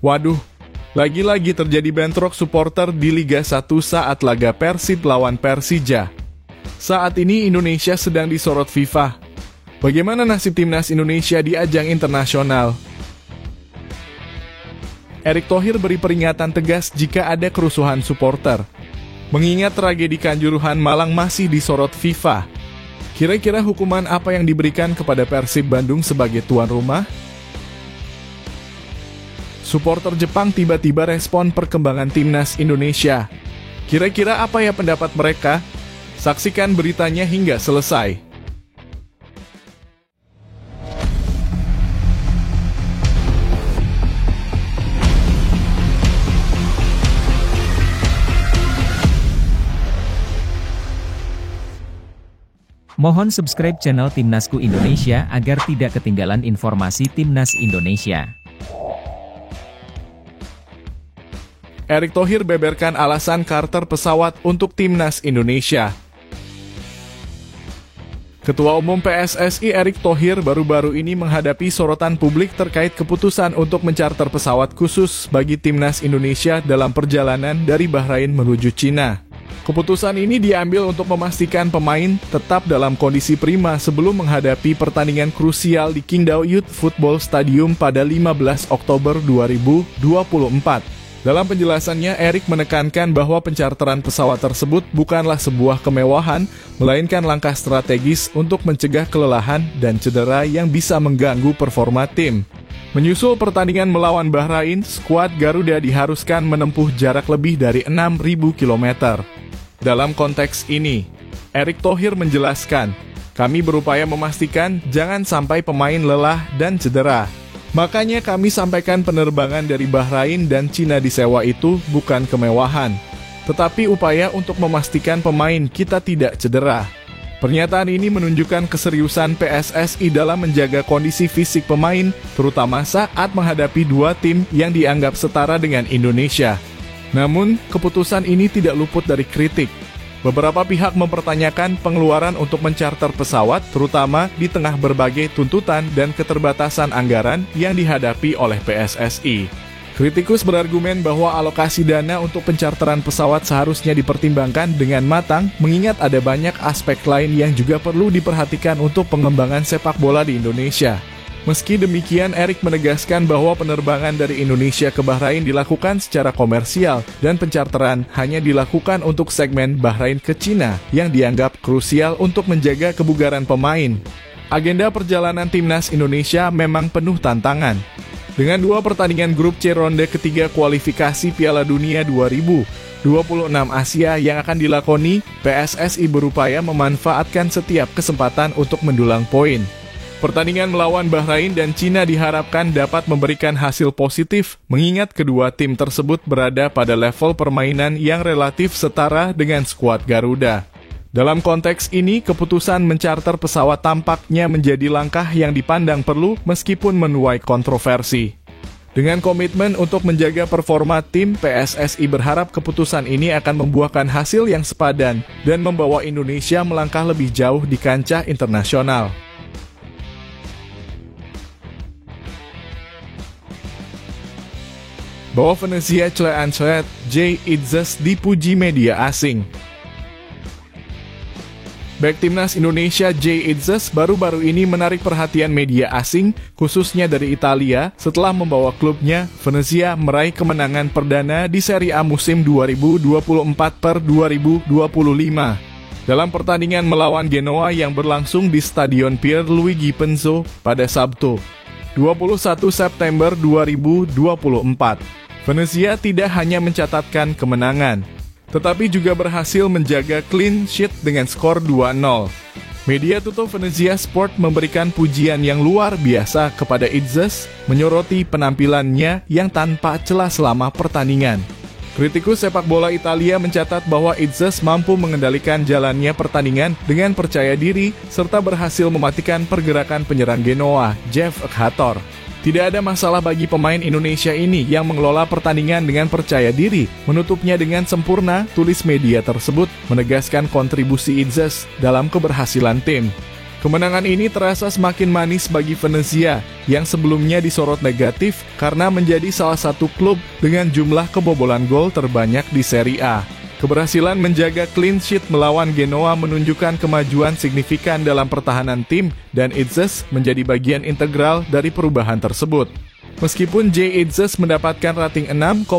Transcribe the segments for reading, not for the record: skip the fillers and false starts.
Waduh, lagi-lagi terjadi bentrok supporter di Liga 1 saat laga Persib lawan Persija. Saat ini Indonesia sedang disorot FIFA. Bagaimana nasib timnas Indonesia di ajang internasional? Erick Thohir beri peringatan tegas jika ada kerusuhan supporter. Mengingat tragedi Kanjuruhan Malang masih disorot FIFA. Kira-kira hukuman apa yang diberikan kepada Persib Bandung sebagai tuan rumah? Supporter Jepang tiba-tiba respon perkembangan timnas Indonesia. Kira-kira apa ya pendapat mereka? Saksikan beritanya hingga selesai. Mohon subscribe channel Timnasku Indonesia agar tidak ketinggalan informasi Timnas Indonesia. Erick Thohir beberkan alasan charter pesawat untuk timnas Indonesia. Ketua Umum PSSI Erick Thohir baru-baru ini menghadapi sorotan publik terkait keputusan untuk mencarter pesawat khusus bagi timnas Indonesia dalam perjalanan dari Bahrain menuju Cina. Keputusan ini diambil untuk memastikan pemain tetap dalam kondisi prima sebelum menghadapi pertandingan krusial di Qingdao Youth Football Stadium pada 15 Oktober 2024. Dalam penjelasannya, Erick menekankan bahwa pencarteran pesawat tersebut bukanlah sebuah kemewahan, melainkan langkah strategis untuk mencegah kelelahan dan cedera yang bisa mengganggu performa tim. Menyusul pertandingan melawan Bahrain, skuad Garuda diharuskan menempuh jarak lebih dari 6.000 km. Dalam konteks ini, Erick Thohir menjelaskan, kami berupaya memastikan jangan sampai pemain lelah dan cedera. Makanya kami sampaikan penerbangan dari Bahrain dan Cina disewa itu bukan kemewahan, tetapi upaya untuk memastikan pemain kita tidak cedera. Pernyataan ini menunjukkan keseriusan PSSI dalam menjaga kondisi fisik pemain, terutama saat menghadapi dua tim yang dianggap setara dengan Indonesia. Namun, keputusan ini tidak luput dari kritik. Beberapa pihak mempertanyakan pengeluaran untuk mencarter pesawat, terutama di tengah berbagai tuntutan dan keterbatasan anggaran yang dihadapi oleh PSSI. Kritikus berargumen bahwa alokasi dana untuk pencarteran pesawat seharusnya dipertimbangkan dengan matang, mengingat ada banyak aspek lain yang juga perlu diperhatikan untuk pengembangan sepak bola di Indonesia. Meski demikian, Erick menegaskan bahwa penerbangan dari Indonesia ke Bahrain dilakukan secara komersial dan pencarteran hanya dilakukan untuk segmen Bahrain ke Cina yang dianggap krusial untuk menjaga kebugaran pemain. Agenda perjalanan timnas Indonesia memang penuh tantangan. Dengan dua pertandingan grup C ronde ketiga kualifikasi Piala Dunia 2026 Asia yang akan dilakoni, PSSI berupaya memanfaatkan setiap kesempatan untuk mendulang poin. Pertandingan melawan Bahrain dan Cina diharapkan dapat memberikan hasil positif, mengingat kedua tim tersebut berada pada level permainan yang relatif setara dengan skuad Garuda. Dalam konteks ini, keputusan mencarter pesawat tampaknya menjadi langkah yang dipandang perlu meskipun menuai kontroversi. Dengan komitmen untuk menjaga performa tim, PSSI berharap keputusan ini akan membuahkan hasil yang sepadan dan membawa Indonesia melangkah lebih jauh di kancah internasional. Bahwa Venezia Cleancoet Jay Itzes dipuji media asing. Bek timnas Indonesia Jay Itzes baru-baru ini menarik perhatian media asing, khususnya dari Italia, setelah membawa klubnya Venezia meraih kemenangan perdana di Serie A musim 2024/2025. Dalam pertandingan melawan Genoa yang berlangsung di Stadion Pierluigi Penzo pada Sabtu, 21 September 2024. Venezia tidak hanya mencatatkan kemenangan, tetapi juga berhasil menjaga clean sheet dengan skor 2-0. Media tutup Venezia Sport memberikan pujian yang luar biasa kepada Itzes, menyoroti penampilannya yang tanpa celah selama pertandingan. Kritikus sepak bola Italia mencatat bahwa Itzes mampu mengendalikan jalannya pertandingan dengan percaya diri, serta berhasil mematikan pergerakan penyerang Genoa, Jeff Ekhator. Tidak ada masalah bagi pemain Indonesia ini yang mengelola pertandingan dengan percaya diri, menutupnya dengan sempurna, tulis media tersebut, menegaskan kontribusi Itzes dalam keberhasilan tim. Kemenangan ini terasa semakin manis bagi Venezia yang sebelumnya disorot negatif karena menjadi salah satu klub dengan jumlah kebobolan gol terbanyak di Serie A. Keberhasilan menjaga clean sheet melawan Genoa menunjukkan kemajuan signifikan dalam pertahanan tim dan Itzes menjadi bagian integral dari perubahan tersebut. Meskipun J. Itzes mendapatkan rating 6,8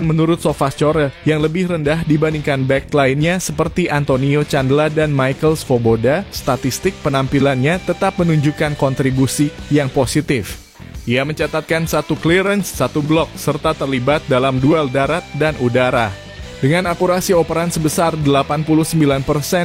menurut SofaScore yang lebih rendah dibandingkan back lainnya seperti Antonio Candela dan Michael Svoboda, statistik penampilannya tetap menunjukkan kontribusi yang positif. Ia mencatatkan 1 clearance, 1 blok, serta terlibat dalam duel darat dan udara. Dengan akurasi operan sebesar 89%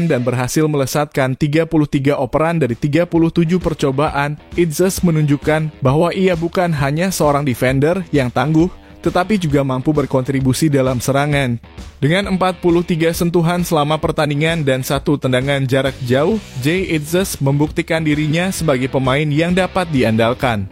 dan berhasil melesatkan 33 operan dari 37 percobaan, Itzes menunjukkan bahwa ia bukan hanya seorang defender yang tangguh, tetapi juga mampu berkontribusi dalam serangan. Dengan 43 sentuhan selama pertandingan dan 1 tendangan jarak jauh, J. Itzes membuktikan dirinya sebagai pemain yang dapat diandalkan.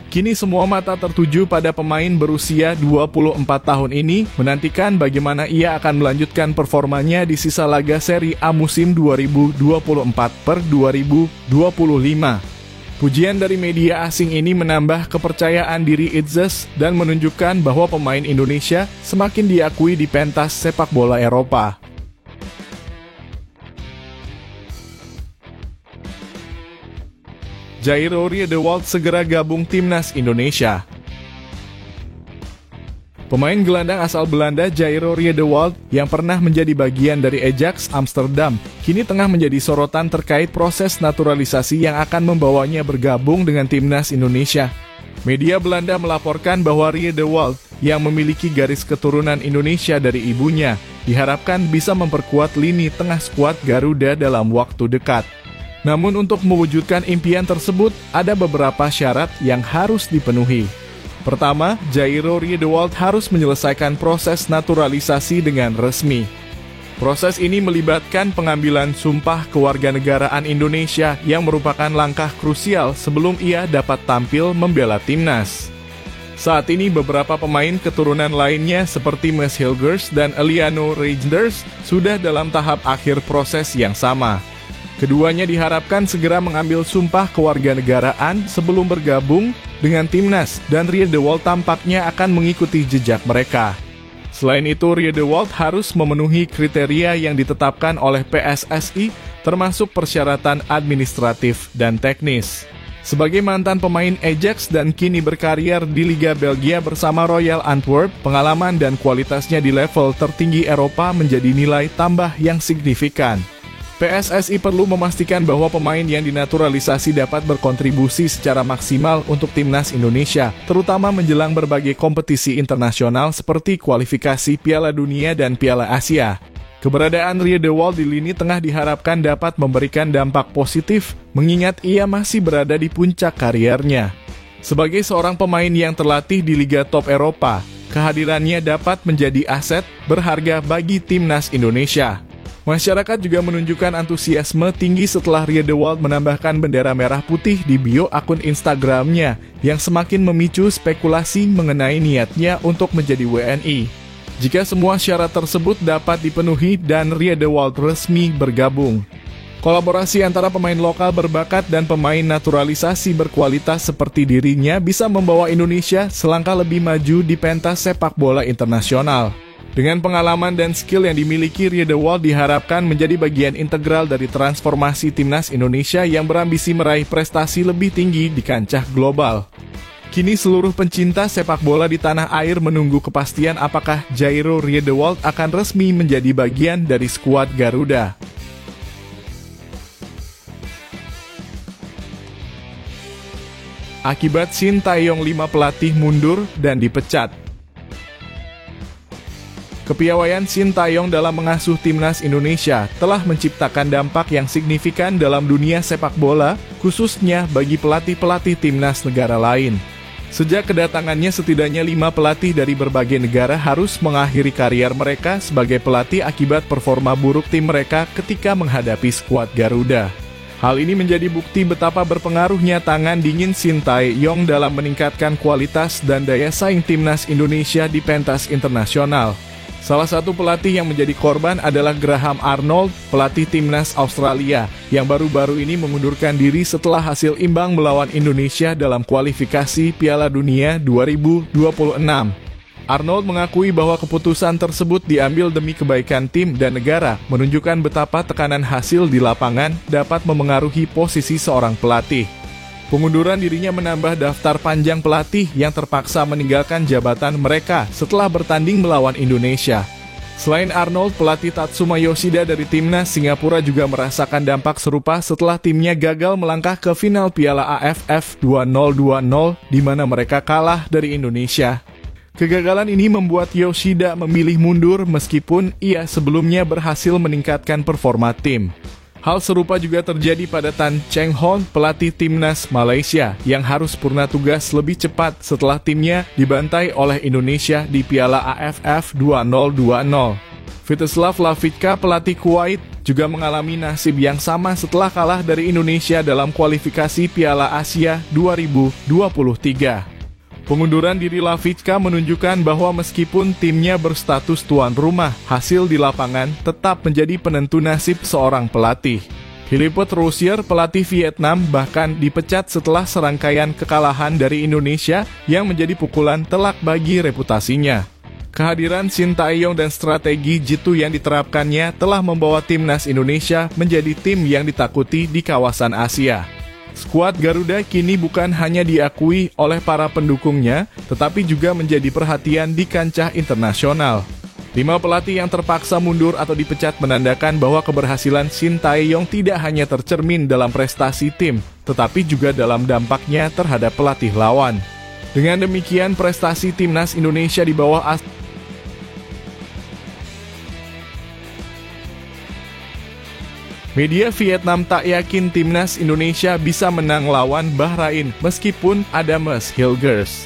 Kini semua mata tertuju pada pemain berusia 24 tahun ini, menantikan bagaimana ia akan melanjutkan performanya di sisa laga Serie A musim 2024/2025. Pujian dari media asing ini menambah kepercayaan diri Itzes dan menunjukkan bahwa pemain Indonesia semakin diakui di pentas sepak bola Eropa. Jairo Riedewald segera gabung timnas Indonesia. Pemain gelandang asal Belanda Jairo Riedewald yang pernah menjadi bagian dari Ajax Amsterdam kini tengah menjadi sorotan terkait proses naturalisasi yang akan membawanya bergabung dengan timnas Indonesia. Media Belanda melaporkan bahwa Riedewald yang memiliki garis keturunan Indonesia dari ibunya diharapkan bisa memperkuat lini tengah skuad Garuda dalam waktu dekat. Namun untuk mewujudkan impian tersebut, ada beberapa syarat yang harus dipenuhi. Pertama, Jairo Riedewald harus menyelesaikan proses naturalisasi dengan resmi. Proses ini melibatkan pengambilan sumpah kewarganegaraan Indonesia yang merupakan langkah krusial sebelum ia dapat tampil membela timnas. Saat ini beberapa pemain keturunan lainnya seperti Mes Hilgers dan Eliano Reinders sudah dalam tahap akhir proses yang sama. Keduanya diharapkan segera mengambil sumpah kewarganegaraan sebelum bergabung dengan timnas dan Riedewald tampaknya akan mengikuti jejak mereka. Selain itu, Riedewald harus memenuhi kriteria yang ditetapkan oleh PSSI termasuk persyaratan administratif dan teknis. Sebagai mantan pemain Ajax dan kini berkarier di Liga Belgia bersama Royal Antwerp, pengalaman dan kualitasnya di level tertinggi Eropa menjadi nilai tambah yang signifikan. PSSI perlu memastikan bahwa pemain yang dinaturalisasi dapat berkontribusi secara maksimal untuk timnas Indonesia, terutama menjelang berbagai kompetisi internasional seperti kualifikasi Piala Dunia dan Piala Asia. Keberadaan Riedewald di lini tengah diharapkan dapat memberikan dampak positif, mengingat ia masih berada di puncak kariernya. Sebagai seorang pemain yang terlatih di Liga Top Eropa, kehadirannya dapat menjadi aset berharga bagi timnas Indonesia. Masyarakat juga menunjukkan antusiasme tinggi setelah Riedewald menambahkan bendera merah putih di bio akun Instagramnya yang semakin memicu spekulasi mengenai niatnya untuk menjadi WNI. Jika semua syarat tersebut dapat dipenuhi dan Riedewald resmi bergabung, kolaborasi antara pemain lokal berbakat dan pemain naturalisasi berkualitas seperti dirinya bisa membawa Indonesia selangkah lebih maju di pentas sepak bola internasional. Dengan pengalaman dan skill yang dimiliki, Riedewald diharapkan menjadi bagian integral dari transformasi timnas Indonesia yang berambisi meraih prestasi lebih tinggi di kancah global. Kini seluruh pencinta sepak bola di tanah air menunggu kepastian apakah Jairo Riedewald akan resmi menjadi bagian dari skuad Garuda. Akibat Sintayong 5 pelatih mundur dan dipecat. Kepiawaian Sintayong dalam mengasuh timnas Indonesia telah menciptakan dampak yang signifikan dalam dunia sepak bola, khususnya bagi pelatih-pelatih timnas negara lain. Sejak kedatangannya, setidaknya 5 pelatih dari berbagai negara harus mengakhiri karier mereka sebagai pelatih akibat performa buruk tim mereka ketika menghadapi skuad Garuda. Hal ini menjadi bukti betapa berpengaruhnya tangan dingin Sintayong dalam meningkatkan kualitas dan daya saing timnas Indonesia di pentas internasional. Salah satu pelatih yang menjadi korban adalah Graham Arnold, pelatih timnas Australia, yang baru-baru ini mengundurkan diri setelah hasil imbang melawan Indonesia dalam kualifikasi Piala Dunia 2026. Arnold mengakui bahwa keputusan tersebut diambil demi kebaikan tim dan negara, menunjukkan betapa tekanan hasil di lapangan dapat memengaruhi posisi seorang pelatih. Pengunduran dirinya menambah daftar panjang pelatih yang terpaksa meninggalkan jabatan mereka setelah bertanding melawan Indonesia. Selain Arnold, pelatih Tatsuma Yoshida dari timnas Singapura juga merasakan dampak serupa setelah timnya gagal melangkah ke final Piala AFF 2020 di mana mereka kalah dari Indonesia. Kegagalan ini membuat Yoshida memilih mundur meskipun ia sebelumnya berhasil meningkatkan performa tim. Hal serupa juga terjadi pada Tan Cheng Hoon, pelatih timnas Malaysia, yang harus purna tugas lebih cepat setelah timnya dibantai oleh Indonesia di Piala AFF 2020. Vítězslav Hlavička, pelatih Kuwait, juga mengalami nasib yang sama setelah kalah dari Indonesia dalam kualifikasi Piala Asia 2023. Pengunduran diri Hlavička menunjukkan bahwa meskipun timnya berstatus tuan rumah, hasil di lapangan tetap menjadi penentu nasib seorang pelatih. Philippe Rousier, pelatih Vietnam, bahkan dipecat setelah serangkaian kekalahan dari Indonesia yang menjadi pukulan telak bagi reputasinya. Kehadiran Shin Tae-yong dan strategi jitu yang diterapkannya telah membawa timnas Indonesia menjadi tim yang ditakuti di kawasan Asia. Skuad Garuda kini bukan hanya diakui oleh para pendukungnya, tetapi juga menjadi perhatian di kancah internasional. 5 pelatih yang terpaksa mundur atau dipecat menandakan bahwa keberhasilan Shin Tae-yong tidak hanya tercermin dalam prestasi tim, tetapi juga dalam dampaknya terhadap pelatih lawan. Dengan demikian, prestasi timnas Indonesia di bawah media Vietnam tak yakin timnas Indonesia bisa menang lawan Bahrain meskipun ada Mads Hilgers.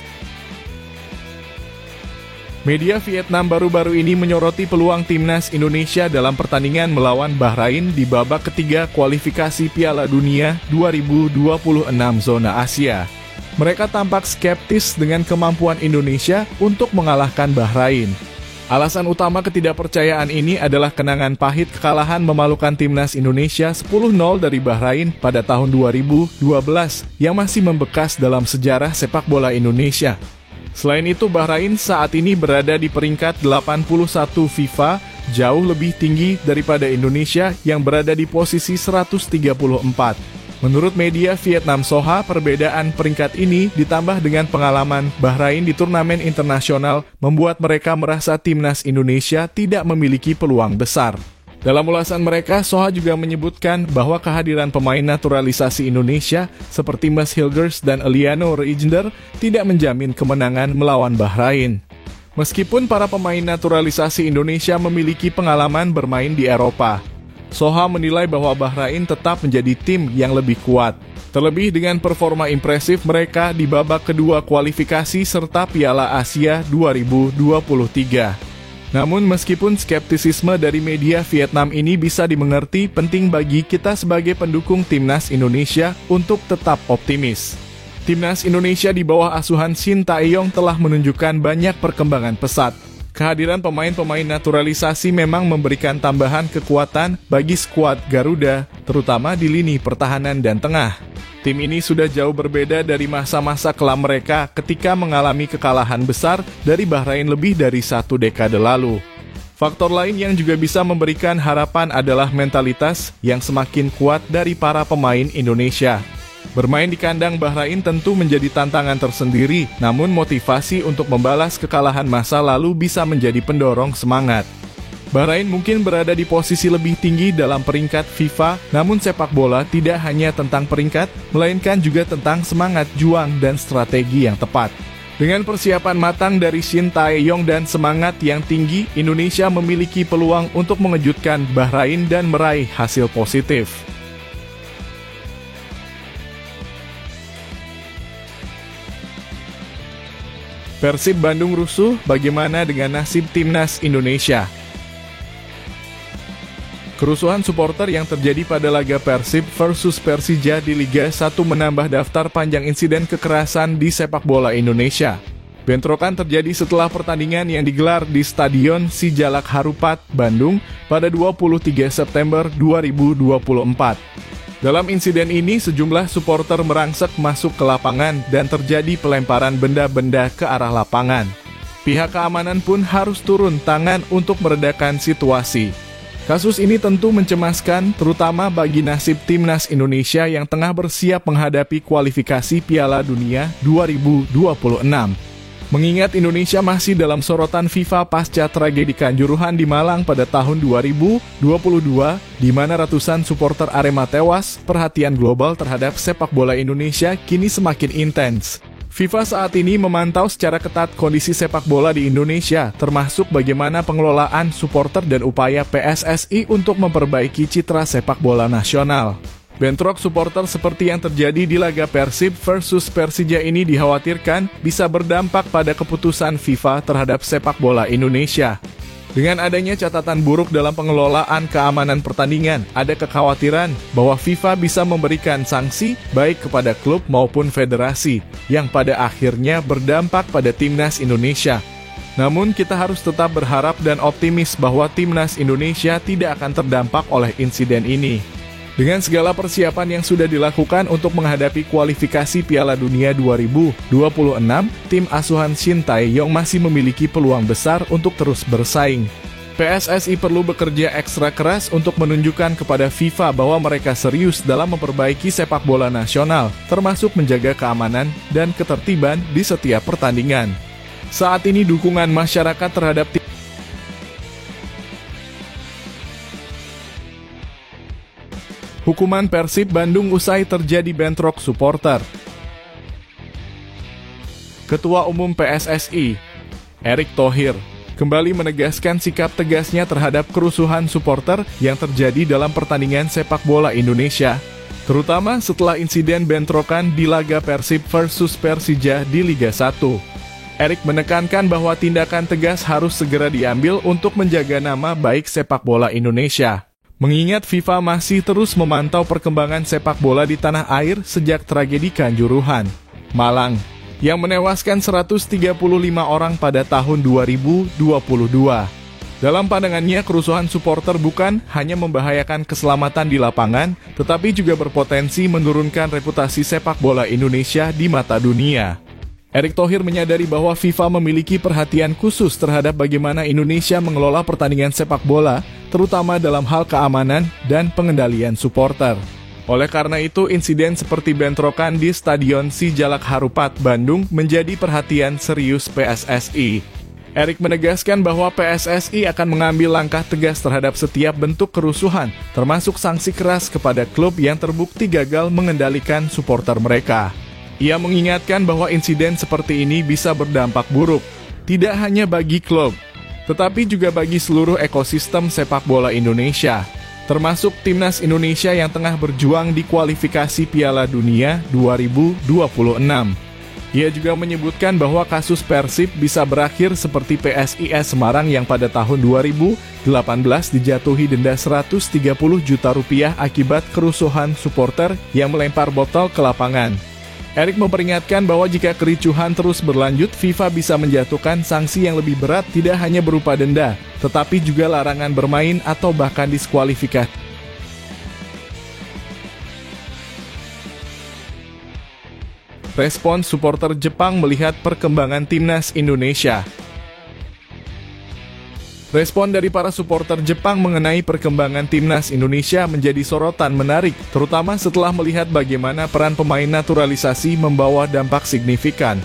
Media Vietnam baru-baru ini menyoroti peluang timnas Indonesia dalam pertandingan melawan Bahrain di babak ketiga kualifikasi Piala Dunia 2026 zona Asia. Mereka tampak skeptis dengan kemampuan Indonesia untuk mengalahkan Bahrain. Alasan utama ketidakpercayaan ini adalah kenangan pahit kekalahan memalukan timnas Indonesia 10-0 dari Bahrain pada tahun 2012 yang masih membekas dalam sejarah sepak bola Indonesia. Selain itu, Bahrain saat ini berada di peringkat 81 FIFA, jauh lebih tinggi daripada Indonesia yang berada di posisi 134. Menurut media Vietnam Soha, perbedaan peringkat ini ditambah dengan pengalaman Bahrain di turnamen internasional membuat mereka merasa timnas Indonesia tidak memiliki peluang besar. Dalam ulasan mereka, Soha juga menyebutkan bahwa kehadiran pemain naturalisasi Indonesia seperti Mads Hilgers dan Eliano Reijnder tidak menjamin kemenangan melawan Bahrain. Meskipun para pemain naturalisasi Indonesia memiliki pengalaman bermain di Eropa, Soha menilai bahwa Bahrain tetap menjadi tim yang lebih kuat. Terlebih dengan performa impresif mereka di babak kedua kualifikasi serta Piala Asia 2023. Namun meskipun skeptisisme dari media Vietnam ini bisa dimengerti, penting bagi kita sebagai pendukung timnas Indonesia untuk tetap optimis. Timnas Indonesia di bawah asuhan Shin Tae-yong telah menunjukkan banyak perkembangan pesat. Kehadiran pemain-pemain naturalisasi memang memberikan tambahan kekuatan bagi skuad Garuda, terutama di lini pertahanan dan tengah. Tim ini sudah jauh berbeda dari masa-masa kelam mereka ketika mengalami kekalahan besar dari Bahrain lebih dari 1 dekade lalu. Faktor lain yang juga bisa memberikan harapan adalah mentalitas yang semakin kuat dari para pemain Indonesia. Bermain di kandang Bahrain tentu menjadi tantangan tersendiri, namun motivasi untuk membalas kekalahan masa lalu bisa menjadi pendorong semangat. Bahrain mungkin berada di posisi lebih tinggi dalam peringkat FIFA, namun sepak bola tidak hanya tentang peringkat, melainkan juga tentang semangat juang dan strategi yang tepat. Dengan persiapan matang dari Shin Tae-yong dan semangat yang tinggi, Indonesia memiliki peluang untuk mengejutkan Bahrain dan meraih hasil positif. Persib Bandung rusuh, bagaimana dengan nasib timnas Indonesia? Kerusuhan supporter yang terjadi pada laga Persib versus Persija di Liga 1 menambah daftar panjang insiden kekerasan di sepak bola Indonesia. Bentrokan terjadi setelah pertandingan yang digelar di Stadion Sijalak Harupat, Bandung pada 23 September 2024. Dalam insiden ini, sejumlah supporter merangsek masuk ke lapangan dan terjadi pelemparan benda-benda ke arah lapangan. Pihak keamanan pun harus turun tangan untuk meredakan situasi. Kasus ini tentu mencemaskan, terutama bagi nasib timnas Indonesia yang tengah bersiap menghadapi kualifikasi Piala Dunia 2026. Mengingat Indonesia masih dalam sorotan FIFA pasca tragedi Kanjuruhan di Malang pada tahun 2022, di mana ratusan supporter Arema tewas, perhatian global terhadap sepak bola Indonesia kini semakin intens. FIFA saat ini memantau secara ketat kondisi sepak bola di Indonesia, termasuk bagaimana pengelolaan supporter dan upaya PSSI untuk memperbaiki citra sepak bola nasional. Bentrok supporter seperti yang terjadi di laga Persib versus Persija ini dikhawatirkan bisa berdampak pada keputusan FIFA terhadap sepak bola Indonesia. Dengan adanya catatan buruk dalam pengelolaan keamanan pertandingan, ada kekhawatiran bahwa FIFA bisa memberikan sanksi baik kepada klub maupun federasi, yang pada akhirnya berdampak pada timnas Indonesia. Namun kita harus tetap berharap dan optimis bahwa timnas Indonesia tidak akan terdampak oleh insiden ini. Dengan segala persiapan yang sudah dilakukan untuk menghadapi kualifikasi Piala Dunia 2026, tim asuhan Shin Tae-yong masih memiliki peluang besar untuk terus bersaing. PSSI perlu bekerja ekstra keras untuk menunjukkan kepada FIFA bahwa mereka serius dalam memperbaiki sepak bola nasional, termasuk menjaga keamanan dan ketertiban di setiap pertandingan. Saat ini dukungan masyarakat terhadap tim hukuman Persib Bandung usai terjadi bentrok supporter. Ketua Umum PSSI, Erick Thohir, kembali menegaskan sikap tegasnya terhadap kerusuhan supporter yang terjadi dalam pertandingan sepak bola Indonesia, terutama setelah insiden bentrokan di laga Persib versus Persija di Liga 1. Erick menekankan bahwa tindakan tegas harus segera diambil untuk menjaga nama baik sepak bola Indonesia. Mengingat FIFA masih terus memantau perkembangan sepak bola di tanah air sejak tragedi Kanjuruhan, Malang, yang menewaskan 135 orang pada tahun 2022. Dalam pandangannya, kerusuhan supporter bukan hanya membahayakan keselamatan di lapangan, tetapi juga berpotensi menurunkan reputasi sepak bola Indonesia di mata dunia. Erick Thohir menyadari bahwa FIFA memiliki perhatian khusus terhadap bagaimana Indonesia mengelola pertandingan sepak bola, terutama dalam hal keamanan dan pengendalian supporter. Oleh karena itu, insiden seperti bentrokan di Stadion Sijalak Harupat, Bandung menjadi perhatian serius PSSI. Erick menegaskan bahwa PSSI akan mengambil langkah tegas terhadap setiap bentuk kerusuhan, termasuk sanksi keras kepada klub yang terbukti gagal mengendalikan supporter mereka. Ia mengingatkan bahwa insiden seperti ini bisa berdampak buruk, tidak hanya bagi klub, tetapi juga bagi seluruh ekosistem sepak bola Indonesia, termasuk timnas Indonesia yang tengah berjuang di kualifikasi Piala Dunia 2026. Ia juga menyebutkan bahwa kasus Persib bisa berakhir seperti PSIS Semarang yang pada tahun 2018 dijatuhi denda 130 juta rupiah akibat kerusuhan supporter yang melempar botol ke lapangan. Erick memperingatkan bahwa jika kericuhan terus berlanjut, FIFA bisa menjatuhkan sanksi yang lebih berat, tidak hanya berupa denda, tetapi juga larangan bermain atau bahkan diskualifikasi. Respons supporter Jepang melihat perkembangan timnas Indonesia. Respon dari para supporter Jepang mengenai perkembangan timnas Indonesia menjadi sorotan menarik, terutama setelah melihat bagaimana peran pemain naturalisasi membawa dampak signifikan.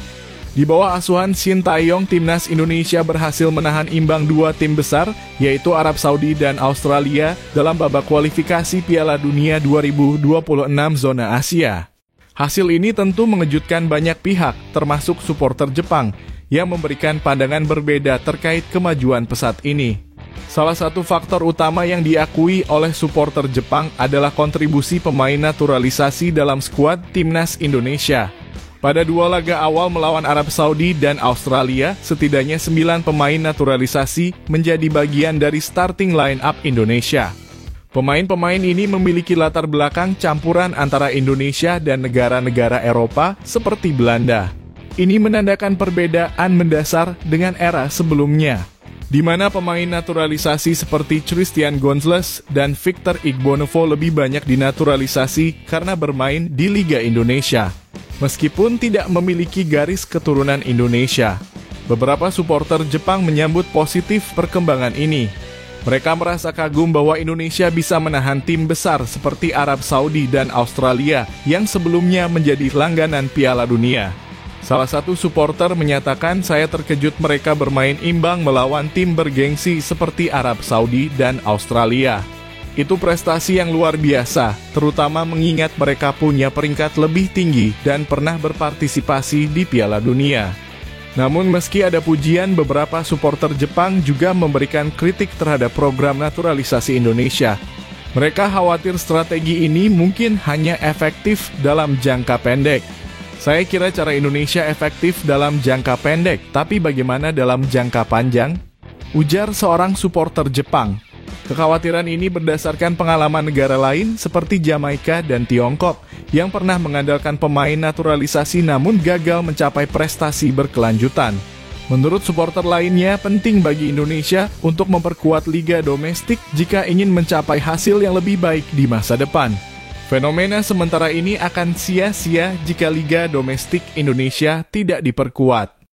Di bawah asuhan Shin Tae-yong, timnas Indonesia berhasil menahan imbang dua tim besar, yaitu Arab Saudi dan Australia, dalam babak kualifikasi Piala Dunia 2026 zona Asia. Hasil ini tentu mengejutkan banyak pihak, termasuk supporter Jepang, yang memberikan pandangan berbeda terkait kemajuan pesat ini. Salah satu faktor utama yang diakui oleh supporter Jepang adalah kontribusi pemain naturalisasi dalam skuad timnas Indonesia. Pada dua laga awal melawan Arab Saudi dan Australia, setidaknya 9 pemain naturalisasi menjadi bagian dari starting line-up Indonesia. Pemain-pemain ini memiliki latar belakang campuran antara Indonesia dan negara-negara Eropa seperti Belanda. Ini menandakan perbedaan mendasar dengan era sebelumnya, di mana pemain naturalisasi seperti Christian Gonzalez dan Victor Igbonevo lebih banyak dinaturalisasi karena bermain di Liga Indonesia, meskipun tidak memiliki garis keturunan Indonesia. Beberapa supporter Jepang menyambut positif perkembangan ini. Mereka merasa kagum bahwa Indonesia bisa menahan tim besar seperti Arab Saudi dan Australia yang sebelumnya menjadi langganan Piala Dunia. Salah satu supporter menyatakan, "Saya terkejut mereka bermain imbang melawan tim bergengsi seperti Arab Saudi dan Australia. Itu prestasi yang luar biasa, terutama mengingat mereka punya peringkat lebih tinggi dan pernah berpartisipasi di Piala Dunia." Namun meski ada pujian, beberapa supporter Jepang juga memberikan kritik terhadap program naturalisasi Indonesia. Mereka khawatir strategi ini mungkin hanya efektif dalam jangka pendek. "Saya kira cara Indonesia efektif dalam jangka pendek, tapi bagaimana dalam jangka panjang?" ujar seorang supporter Jepang. Kekhawatiran ini berdasarkan pengalaman negara lain seperti Jamaika dan Tiongkok yang pernah mengandalkan pemain naturalisasi namun gagal mencapai prestasi berkelanjutan. Menurut supporter lainnya, penting bagi Indonesia untuk memperkuat liga domestik jika ingin mencapai hasil yang lebih baik di masa depan. Fenomena sementara ini akan sia-sia jika liga domestik Indonesia tidak diperkuat.